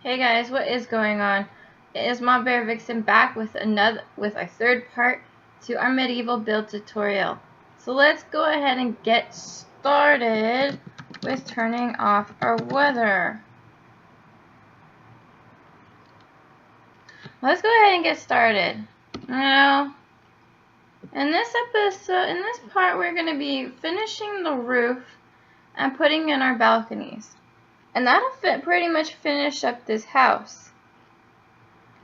Hey guys, what is going on? It is MamaBear Vixen back with a third part to our medieval build tutorial. So let's go ahead and get started with turning off our weather. Let's go ahead and get started. Now, in this part, we're going to be finishing the roof and putting in our balconies. And that'll pretty much finish up this house.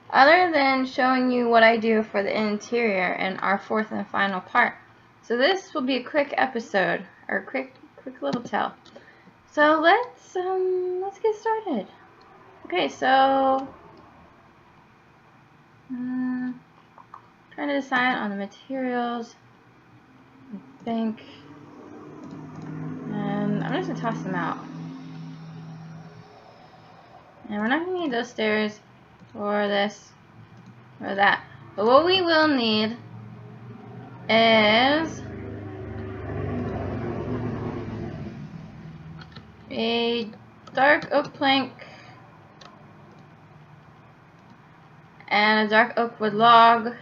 Other than showing you what I do for the interior in our fourth and final part. So this will be a quick episode, or quick little tell. So let's get started. Okay, so trying to decide on the materials, I think, and I'm just gonna toss them out. And we're not going to need those stairs or this or that. But what we will need is a dark oak plank and a dark oak wood log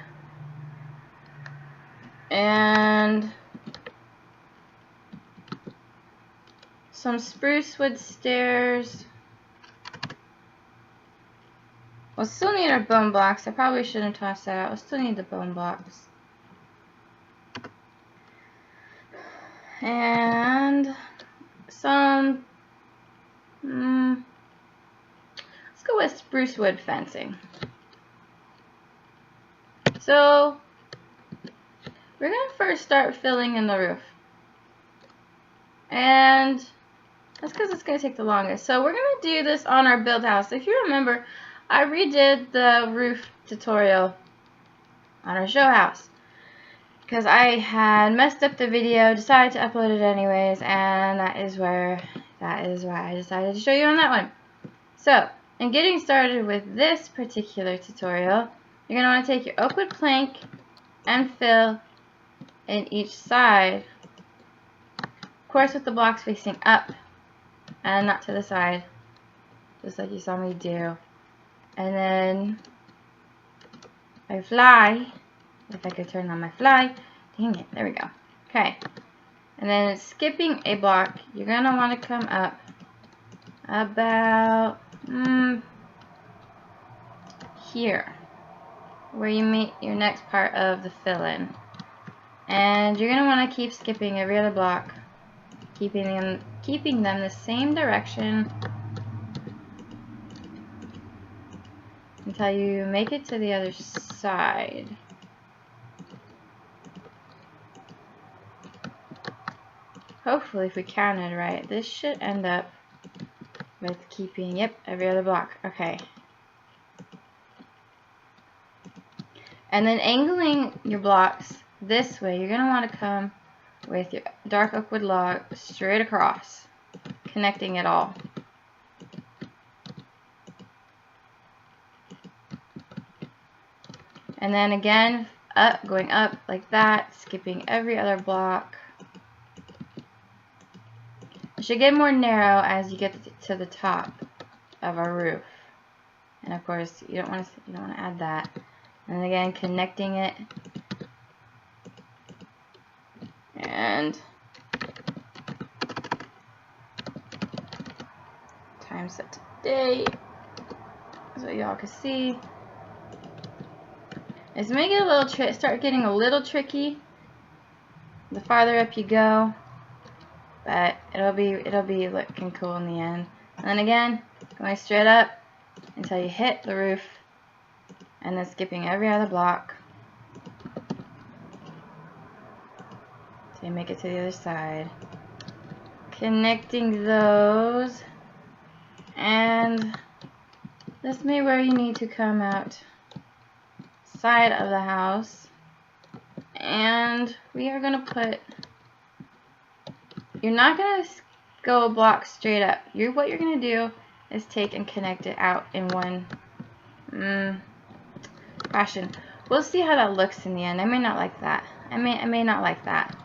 and some spruce wood stairs. We'll still need our bone blocks. I probably shouldn't toss that out. We'll still need the bone blocks. And some, let's go with spruce wood fencing. So, we're going to first start filling in the roof. And that's because it's going to take the longest. So, we're going to do this on our build house. If you remember, I redid the roof tutorial on our show house because I had messed up the video, decided to upload it anyways, and that is why I decided to show you on that one. So, in getting started with this particular tutorial, you're going to want to take your oak wood plank and fill in each side, of course with the blocks facing up and not to the side, just like you saw me do. And then my fly, if I could turn on my fly, dang it, there we go. Okay, and then skipping a block, you're going to want to come up about here, where you meet your next part of the fill-in. And you're going to want to keep skipping every other block, keeping them the same direction until you make it to the other side. Hopefully, if we counted right, this should end up with keeping, yep, every other block. Okay. And then angling your blocks this way, you're going to want to come with your dark oak wood log straight across, connecting it all. And then again, going up like that, skipping every other block. It should get more narrow as you get to the top of our roof. And of course, you don't want to add that. And again, connecting it. And time set to date, so y'all can see. It's make it a little start getting a little tricky the farther up you go, but it'll be looking cool in the end. And then again, going straight up until you hit the roof, and then skipping every other block till you make it to the other side, connecting those, and this may where you need to come out side of the house, and we are going to put, you're not going to go a block straight up. What you're going to do is take and connect it out in one fashion. We'll see how that looks in the end. I may not like that. I may not like that.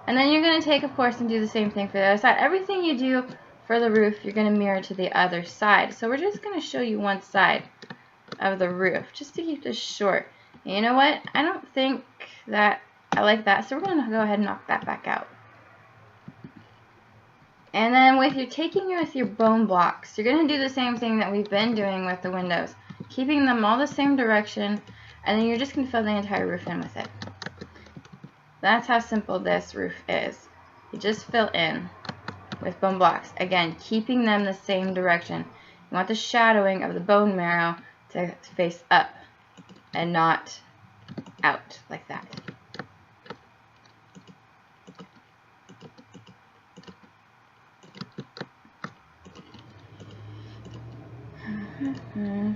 And then you're going to take, of course, and do the same thing for the other side. Everything you do for the roof, you're going to mirror to the other side. So we're just going to show you one side of the roof, just to keep this short. And you know what? I don't think that I like that, so we're going to go ahead and knock that back out. And then with your bone blocks, you're going to do the same thing that we've been doing with the windows, keeping them all the same direction, and then you're just going to fill the entire roof in with it. That's how simple this roof is. You just fill in with bone blocks. Again, keeping them the same direction. You want the shadowing of the bone marrow to face up and not out like that.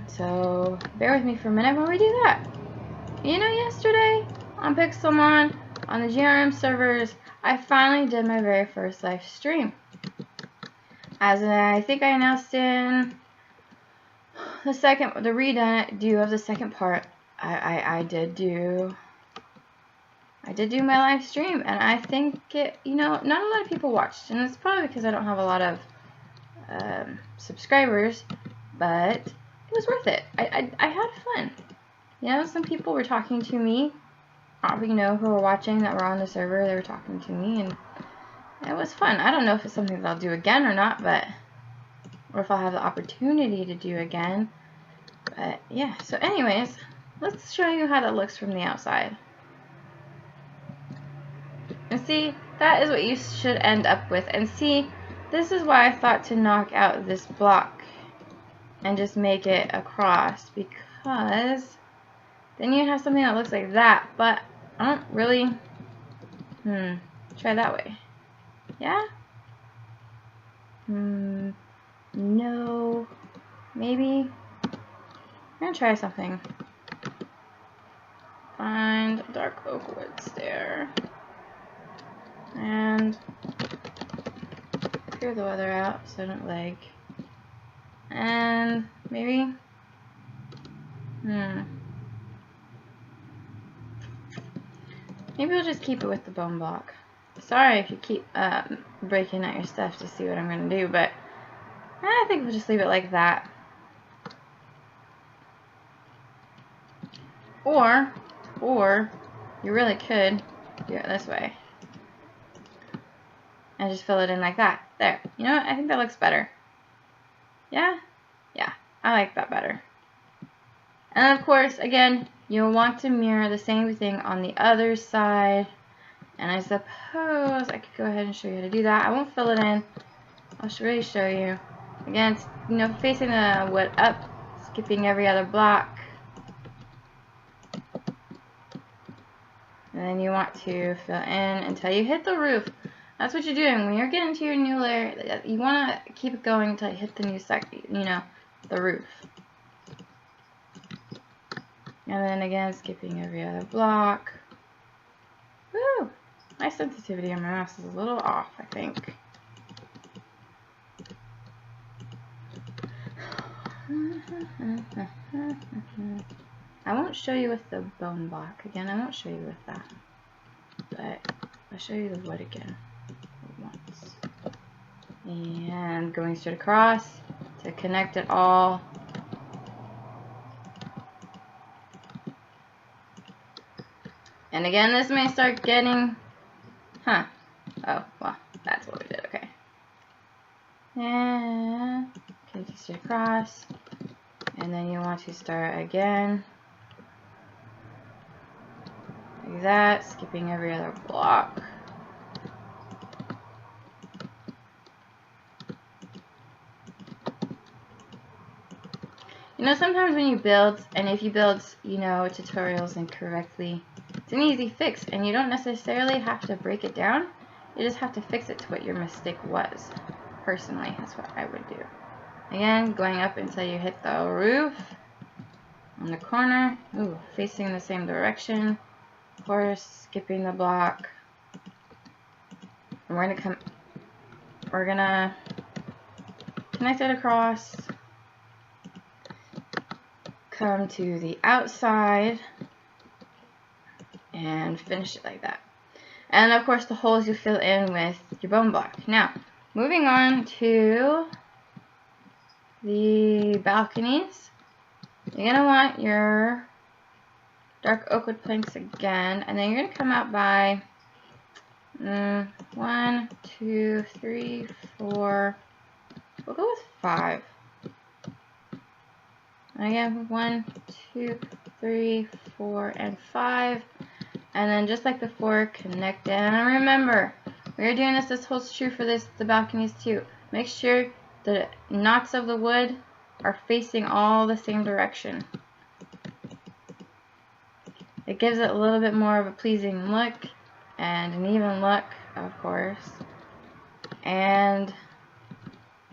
So bear with me for a minute while we do that. You know, yesterday on Pixelmon, on the GRM servers, I finally did my very first live stream. As I think I announced in the redo of the second part, I did do my live stream, and I think it, you know, not a lot of people watched, and it's probably because I don't have a lot of subscribers, but it was worth it. I had fun. You know, some people were talking to me, you know, who were watching that were on the server. They were talking to me, and it was fun. I don't know if it's something that I'll do again or not, or if I'll have the opportunity to do again. But yeah, so anyways, let's show you how that looks from the outside. And see, that is what you should end up with. And see, this is why I thought to knock out this block and just make it across, because then you have something that looks like that. But I don't really try that way. Yeah? No. Maybe. I'm gonna try something. Find dark oak wood stair. And clear the weather out so I don't lag. And maybe. Maybe we'll just keep it with the bone block. Sorry if you keep breaking out your stuff to see what I'm going to do, but I think we'll just leave it like that. Or you really could do it this way. And just fill it in like that. There. You know what? I think that looks better. Yeah? Yeah. I like that better. And of course, again, you'll want to mirror the same thing on the other side. And I suppose I could go ahead and show you how to do that. I won't fill it in. I'll really show you. Again, it's, you know, facing the wood up, skipping every other block. And then you want to fill in until you hit the roof. That's what you're doing. When you're getting to your new layer, you want to keep it going until you hit the new the roof. And then again, skipping every other block. Woo! My sensitivity on my mouse is a little off, I think. I won't show you with the bone block again. I won't show you with that. But I'll show you the wood again once. And going straight across to connect it all. And again, this may start getting, oh, well, that's what we did, okay. And continue straight across. And then you want to start again. Like that, skipping every other block. You know, sometimes when you build, and if you build, you know, tutorials incorrectly, it's an easy fix, and you don't necessarily have to break it down. You just have to fix it to what your mistake was. Personally, that's what I would do. Again, going up until you hit the roof on the corner. Ooh, facing the same direction. Of course, skipping the block. And we're gonna connect it across. Come to the outside and finish it like that. And of course, the holes you fill in with your bone block. Now, moving on to the balconies, you're going to want your dark oak wood planks again, and then you're going to come out by 1, 2, 3, 4, we'll go with 5. Again, 1, 2, 3, 4, and 5. And then just like before, connect it. And remember, we're doing this holds true for the balconies too. Make sure the knots of the wood are facing all the same direction. It gives it a little bit more of a pleasing look and an even look, of course. And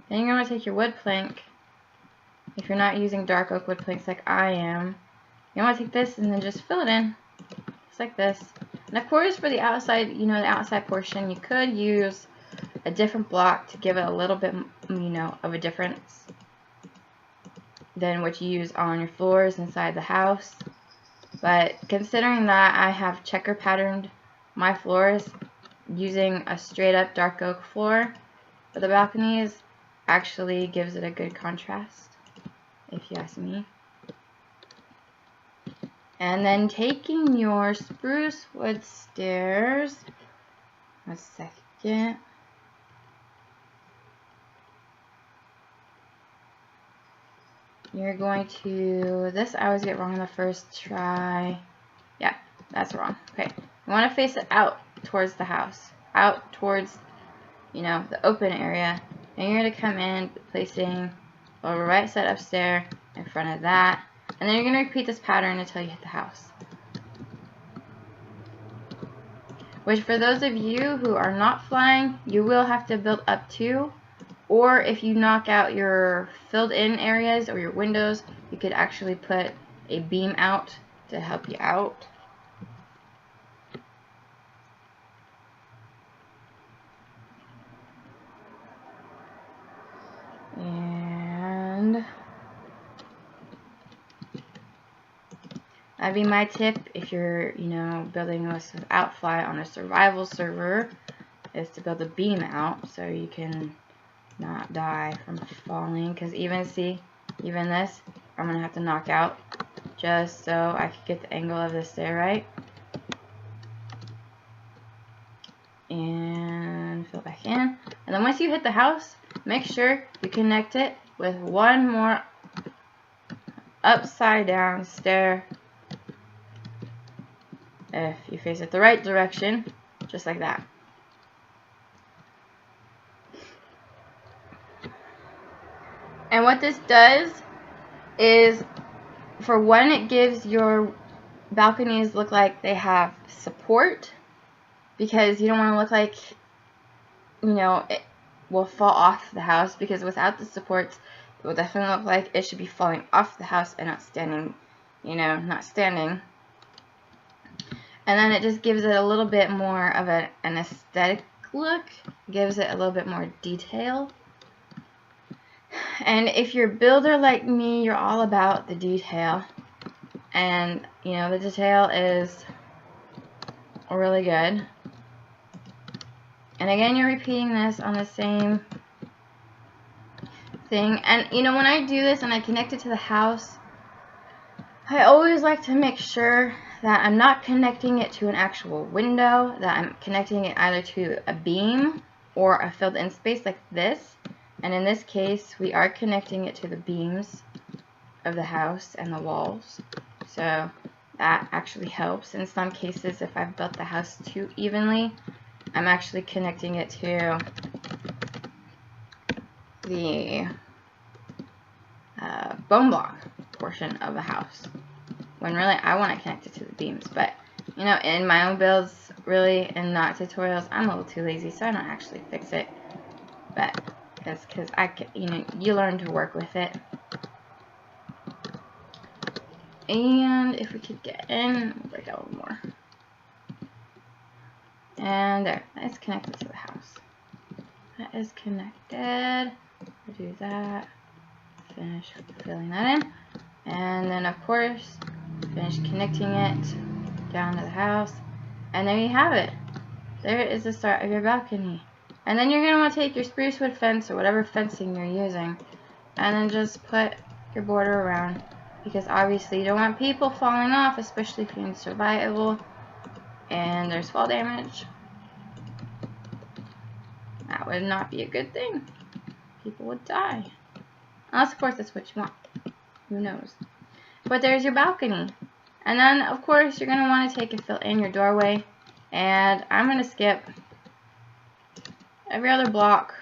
then you're going to take your wood plank. If you're not using dark oak wood planks like I am, you want to take this and then just fill it in, just like this. And of course, for the outside, the outside portion, you could use a different block to give it a little bit, of a difference than what you use on your floors inside the house. But considering that I have checker patterned my floors using a straight up dark oak floor for the balconies, actually gives it a good contrast, if you ask me. And then taking your spruce wood stairs, a second, you're going to, this I always get wrong on the first try. Yeah, that's wrong. Okay, you want to face it out towards the house, out towards, the open area. And you're going to come in placing the right side upstairs in front of that. And then you're going to repeat this pattern until you hit the house. Which for those of you who are not flying, you will have to build up to. Or if you knock out your filled in areas or your windows, you could actually put a beam out to help you out. And that'd be my tip if you're, building this without fly on a survival server, is to build a beam out so you can not die from falling. Because even this, I'm going to have to knock out just so I could get the angle of this there right. And fill back in. And then once you hit the house, make sure you connect it with one more upside down stair. If you face it the right direction, just like that. And what this does is, for one, it gives your balconies look like they have support, because you don't want to look like, it will fall off the house, because without the supports, it will definitely look like it should be falling off the house and not standing, not standing. And then it just gives it a little bit more of an aesthetic look, gives it a little bit more detail. And if you're a builder like me, you're all about the detail. And, the detail is really good. And again, you're repeating this on the same thing. And, when I do this and I connect it to the house, I always like to make sure that I'm not connecting it to an actual window, that I'm connecting it either to a beam or a filled-in space like this. And in this case, we are connecting it to the beams of the house and the walls. So that actually helps. In some cases, if I've built the house too evenly, I'm actually connecting it to the bone block portion of the house, when really I want to connect it to the beams. But in my own builds, really, and not tutorials, I'm a little too lazy, so I don't actually fix it. But because I can, you learn to work with it. And if we could get in, we'll break out a little more. And there, that's connected to the house. That is connected. We'll do that. Finish filling that in. And then, of course, finish connecting it down to the house. And there you have it. There is the start of your balcony. And then you're going to want to take your spruce wood fence or whatever fencing you're using, and then just put your border around, because obviously you don't want people falling off, especially if you're in survival and there's fall damage. That would not be a good thing. People would die. Unless, of course, that's what you want. Who knows? But there's your balcony. And then, of course, you're going to want to take and fill in your doorway. And I'm going to skip every other block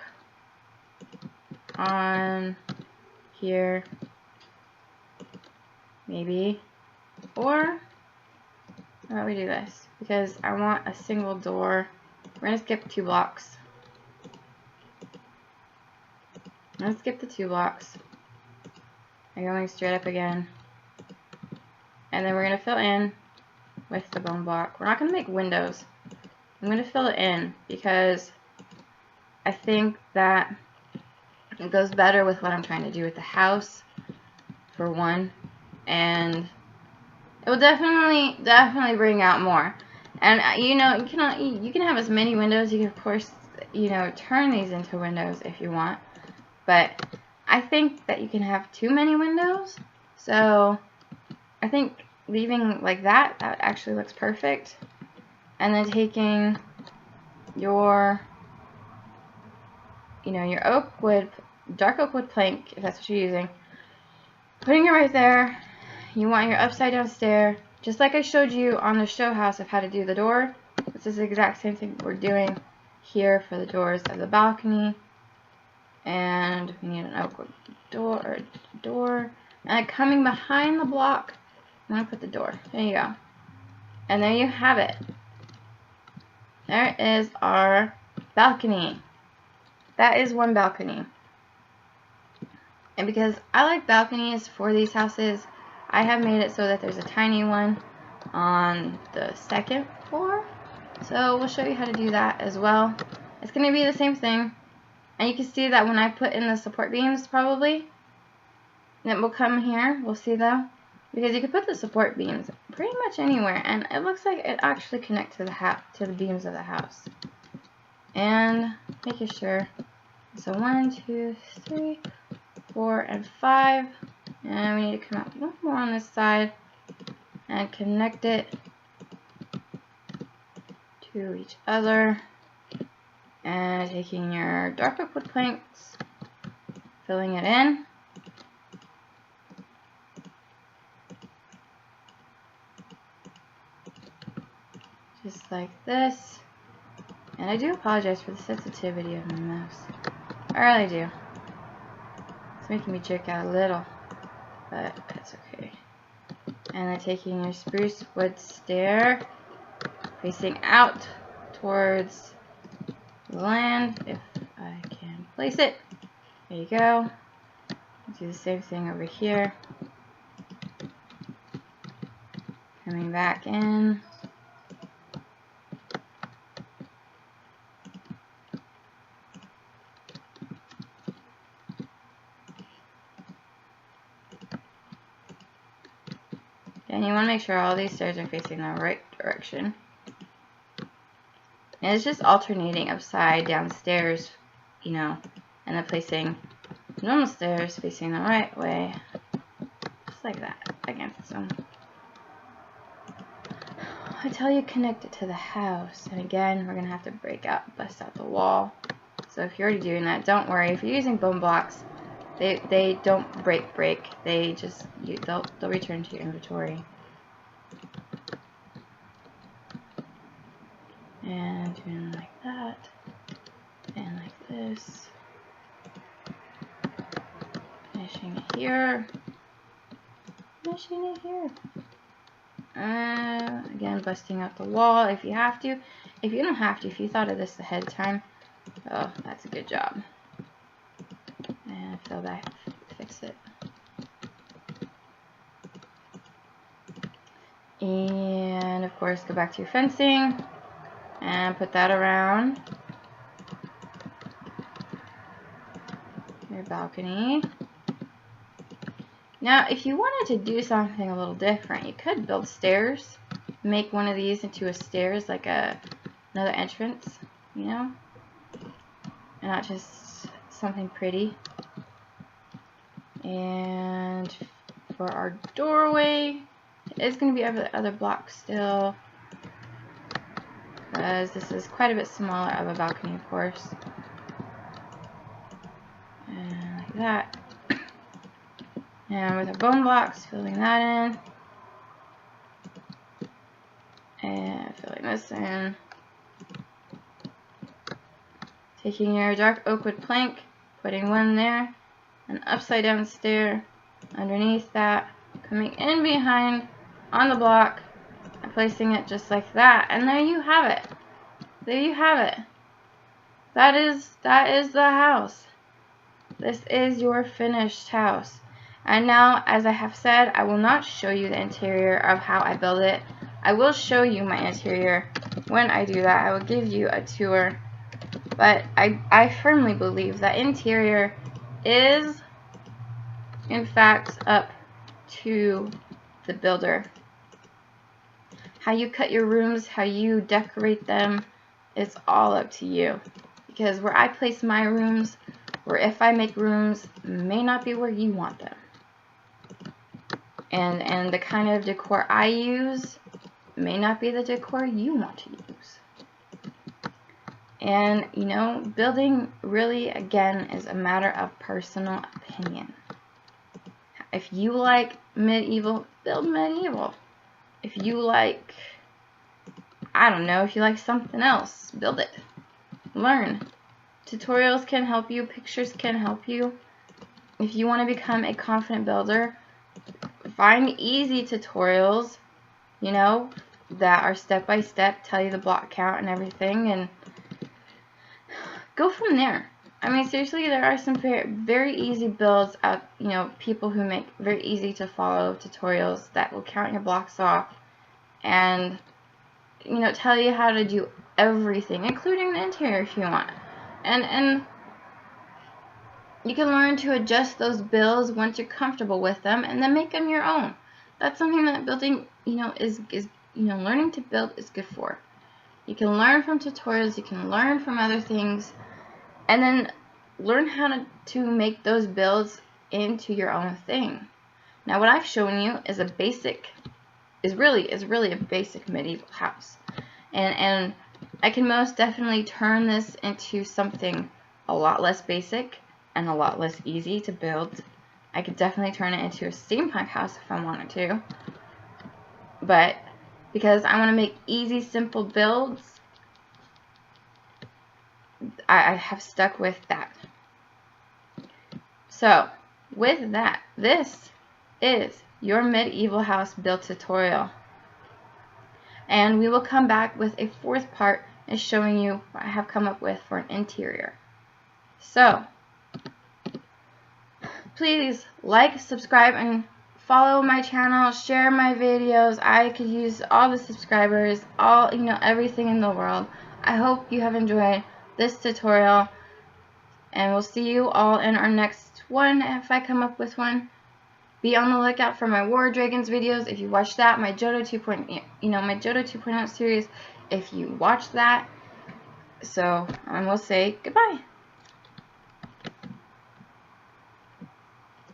on here. Maybe. Or, how about we do this? Because I want a single door. We're going to skip 2 blocks. Let's skip the 2 blocks. I'm going straight up again. And then we're going to fill in with the bone block. We're not going to make windows. I'm going to fill it in because I think that it goes better with what I'm trying to do with the house, for one. And it will definitely bring out more. And you know, you can have as many windows. You can, of course, you know, turn these into windows if you want. But I think that you can have too many windows. So I think leaving like that actually looks perfect. And then taking your, you know, your dark oak wood plank, if that's what you're using, putting it right there. You want your upside down stair, just like I showed you on the show house of how to do the door. This is the exact same thing we're doing here for the doors of the balcony. And we need an oak wood door. And coming behind the block, I'm going to put the door. There you go. And there you have it. There is our balcony. That is one balcony. And because I like balconies for these houses, I have made it so that there's a tiny one on the 2nd floor. So we'll show you how to do that as well. It's going to be the same thing. And you can see that when I put in the support beams, probably, it will come here. We'll see though. Because you can put the support beams pretty much anywhere. And it looks like it actually connects to the beams of the house. And making sure. So 1, 2, 3, 4, and 5. And we need to come out one more on this side. And connect it to each other. And taking your dark oak wood planks, filling it in. Just like this. And I do apologize for the sensitivity of my mouse. I really do. It's making me jerk out a little, but that's okay. And then taking your spruce wood stair, facing out towards land, if I can place it. There you go. Do the same thing over here. Coming back in. And you want to make sure all these stairs are facing the right direction. And it's just alternating upside down stairs, you know, and then placing normal stairs facing the right way, just like that, against them. Until you connect it to the house. And again, we're going to have to bust out the wall. So if you're already doing that, don't worry. If you're using bone blocks, they don't break. They just, they'll return to your inventory. And doing like that, and like this. Finishing it here. Finishing it here. Again, busting out the wall if you have to. If you don't have to, if you thought of this ahead of time, oh, that's a good job. And fill that, fix it. And of course, go back to your fencing and put that around your balcony. Now, if you wanted to do something a little different, you could build stairs. Make one of these into a stairs, like another entrance, you know? not just something pretty. And for our doorway, it's going to be over the other block still, because this is quite a bit smaller of a balcony, of course. And like that. And with our bone blocks, filling that in. And filling this in. Taking your dark oak wood plank, putting one there, an upside down stair underneath that, coming in behind on the block, and placing it just like that. And there you have it. There you have it. That is the house. This is your finished house. And now, as I have said, I will not show you the interior of how I build it. I will show you my interior when I do that. I will give you a tour. But I firmly believe that interior is, in fact, up to the builder. How you cut your rooms, how you decorate them, it's all up to you. Because where I place my rooms, or if I make rooms, may not be where you want them. And the kind of decor I use may not be the decor you want to use. And, you know, building really, again, is a matter of personal opinion. If you like medieval, build medieval. If you like, I don't know, if you like something else, build it. Learn. Tutorials can help you. Pictures can help you. If you want to become a confident builder, find easy tutorials, you know, that are step by step, tell you the block count and everything, and go from there. I mean, seriously, there are some very easy builds out, you know, people who make very easy to follow tutorials that will count your blocks off and, you know, tell you how to do everything, including the interior if you want. And you can learn to adjust those builds once you're comfortable with them, and then make them your own. That's something that building, you know, is you know, learning to build is good for. You can learn from tutorials, you can learn from other things, and then learn how to make those builds into your own thing. Now, what I've shown you is really a basic medieval house, and I can most definitely turn this into something a lot less basic and a lot less easy to build. I could definitely turn it into a steampunk house if I wanted to, but because I want to make easy, simple builds, I have stuck with that. So, with that, this is your medieval house build tutorial. And we will come back with a fourth part is showing you what I have come up with for an interior. So, please like, subscribe, and follow my channel, share my videos. I could use all the subscribers, all, you know, everything in the world. I hope you have enjoyed this tutorial, and we'll see you all in our next one if I come up with one. Be on the lookout for my War Dragons videos. If you watch that, my Johto 2.0, you know, my Johto 2.0 series, if you watch that. So, we'll say goodbye.